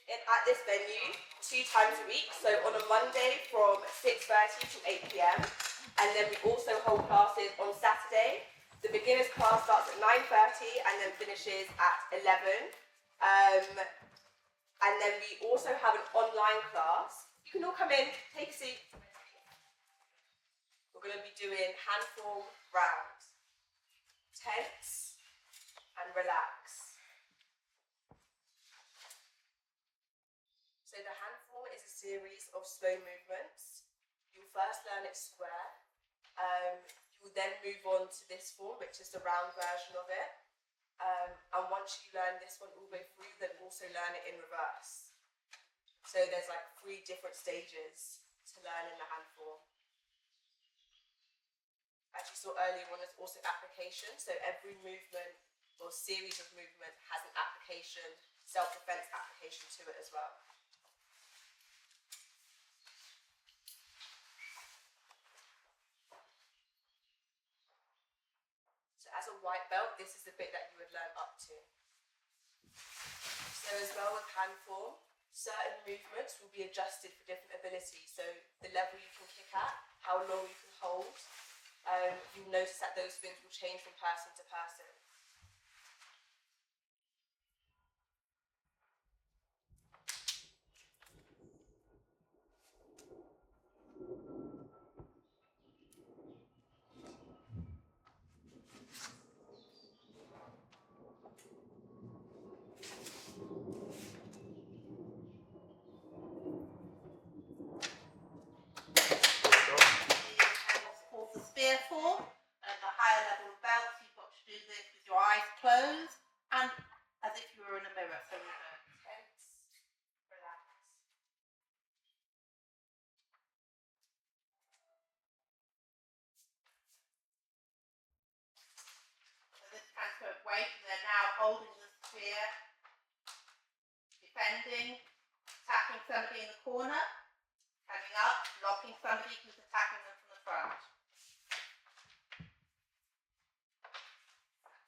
at this venue 2 times a week. So on a Monday from 6:30 to 8 p.m. And then we also hold classes on Saturday. The beginners class starts at 9:30 and then finishes at 11. And then we also have an online class. You can all come in, take a seat. We're going to be doing hand form rounds. Tense and relax. So the hand form is a series of slow movements. You'll first learn it square. You will then move on to this form, which is the round version of it. And once you learn this one all the way through, then also learn it in reverse. So there's like 3 different stages to learn in the hand form. As you saw earlier on, there's also application. So every movement or series of movement has an application, self-defense application to it as well. So as a white belt, this is the bit that you would learn up to. So as well with hand form, certain movements will be adjusted for different abilities. So the level you can kick at, how long you can hold, you'll notice that those things will change from person to person. The spear form, and the higher level of belts, you've got to do this with your eyes closed and as if you were in a mirror. So Tense, relax. So this transfer of weight, and they're now holding the spear, defending, attacking somebody in the corner, coming up, blocking somebody who's attacking them from the front.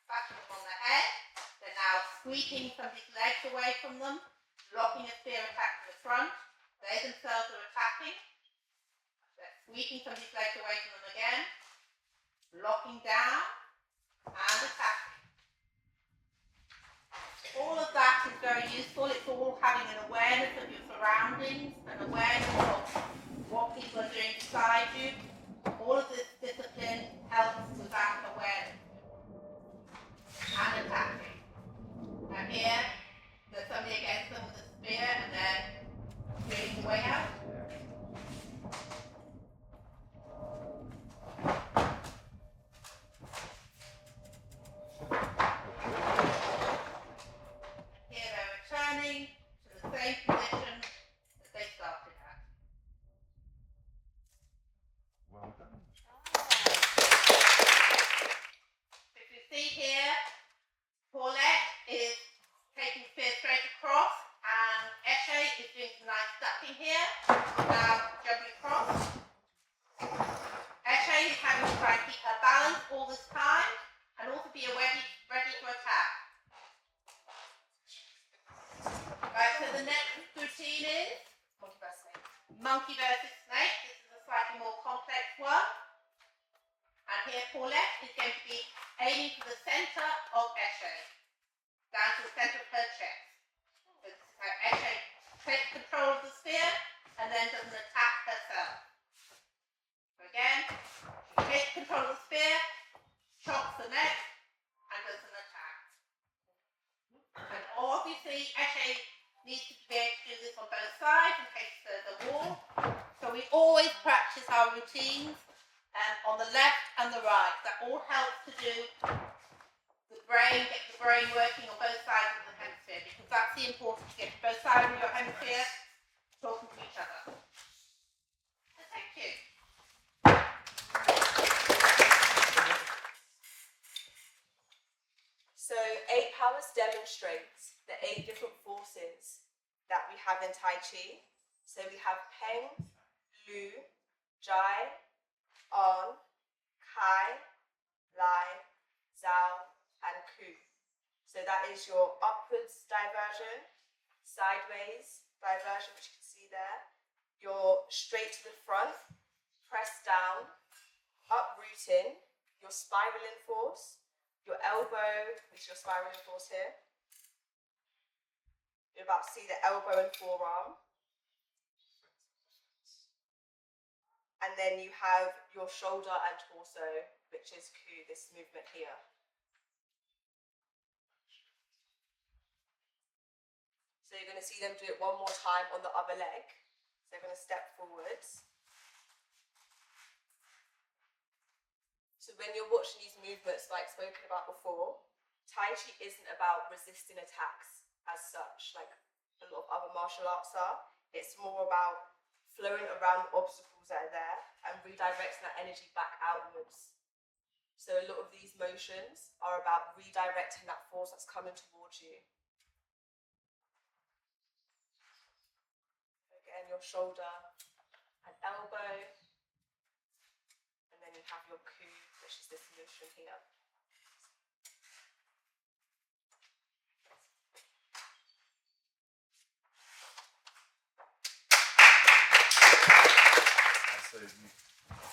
Backing them on the head, they're now sweeping somebody's legs away from them, blocking a spear attack from the front. They themselves are attacking. They're sweeping somebody's legs away from them again, blocking down and attacking. All of that is very useful. It's all having an awareness of your surroundings, an awareness of what people are doing beside you. All of this discipline helps with that awareness and attacking. And here, there's somebody against them with a spear and they're getting the way out. Here they're returning to the same position that they started at. Well done. If you see here, Paulette is taking spear straight across and Eshe is doing some nice ducking here, now jumping across. Eshe is having to try and keep her balance all this time and also be ready to attack. Right, so the next routine is monkey versus snake. This is a slightly more complex one. And here Paulette is going to be aiming for the centre of Eshe, down to the centre of her chest. So Eshe takes control of the spear and then does an attack herself. So again, she takes control of the spear, chops the neck, and does an attack. And obviously Eshe needs to be able to do this on both sides in case there's a wall. So we always practice our routines on the left and the right. That all helps to do the brain, get the brain working on both sides of the hemisphere, because that's the importance, to get both sides of your hemisphere talking to each other. So thank you. So 8 powers demonstrates the 8 different forces that we have in Tai Chi. So we have Peng, Lu, Jai, On, Kai, Lai, Zhao, and Ku. So that is your upwards diversion, sideways diversion, which you can see there. Your straight to the front, press down, uprooting, your spiraling force, your elbow, which is your spiraling force here. You're about to see the elbow and forearm. And then you have your shoulder and torso, which is ku, this movement here. So you're going to see them do it one more time on the other leg. So they're going to step forwards. So when you're watching these movements, like spoken about before, Tai Chi isn't about resisting attacks as such, like a lot of other martial arts are. It's more about flowing around the obstacles that are there and redirecting that energy back outwards. So a lot of these motions are about redirecting that force that's coming towards you. Again, your shoulder and elbow, and then you have your ku, which is this motion here.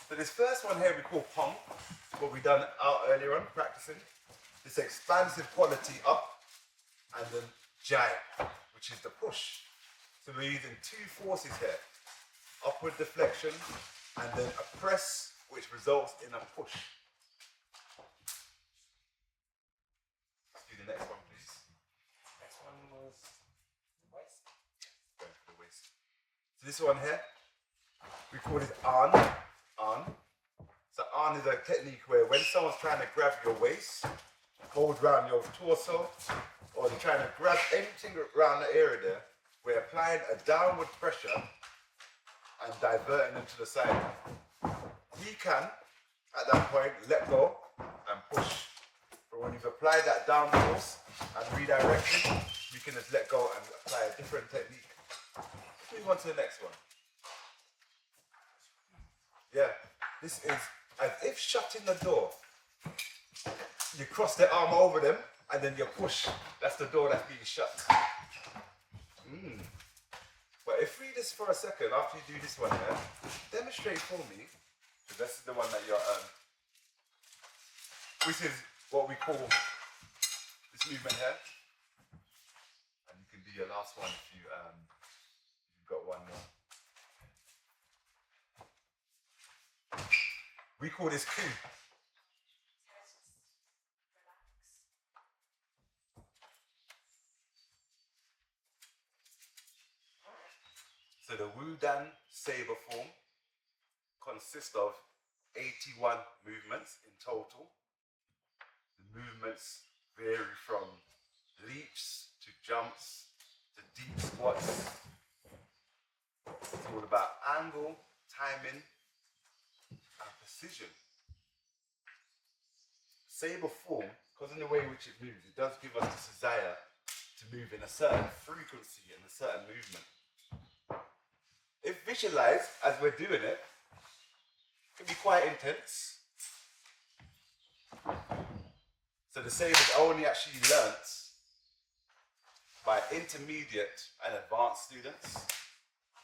So this first one here we call Pong, what we done out earlier on, practicing. This expansive quality up, and then Jai, which is the push. So we're using two forces here. Upward deflection, and then a press, which results in a push. Let's do the next one, please. Next one was the waist. Going for the waist. So this one here, we call it An. So An is a technique where when someone's trying to grab your waist, hold around your torso, or they're trying to grab anything around the area there, we're applying a downward pressure and diverting them to the side. He can, at that point, let go and push. But when you've applied that down force and redirected, you can just let go and apply a different technique. Let's move on to the next one. Yeah, this is as if shutting the door. You cross the arm over them and then you push. That's the door that's being shut. But if we just for a second, after you do this one here, demonstrate for me, because this is the one that you're, which is what we call this movement here. And you can do your last one if you've got one more. We call this ku. So the Wudan saber form consists of 81 movements in total. The movements vary from leaps to jumps to deep squats. It's all about angle, timing, and precision. Saber form, because in the way in which it moves, it does give us this desire to move in a certain frequency and a certain movement. If visualized as we're doing it, it can be quite intense. So the saber is only actually learnt by intermediate and advanced students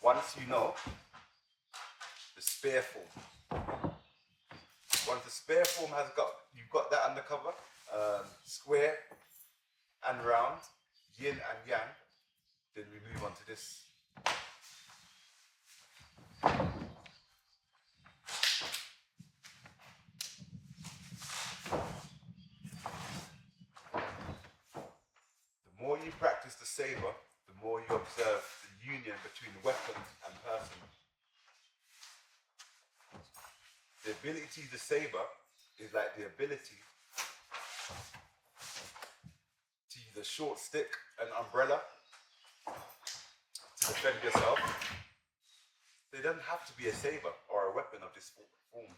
once you know the spear form. Once the spear form you've got that under cover, square and round, yin and yang, then we move on to this. The more you practice the saber, the more you observe the union between weapon and person. The ability to use the saber is like the ability to use a short stick, an umbrella, to defend yourself. There doesn't have to be a saber or a weapon of this form.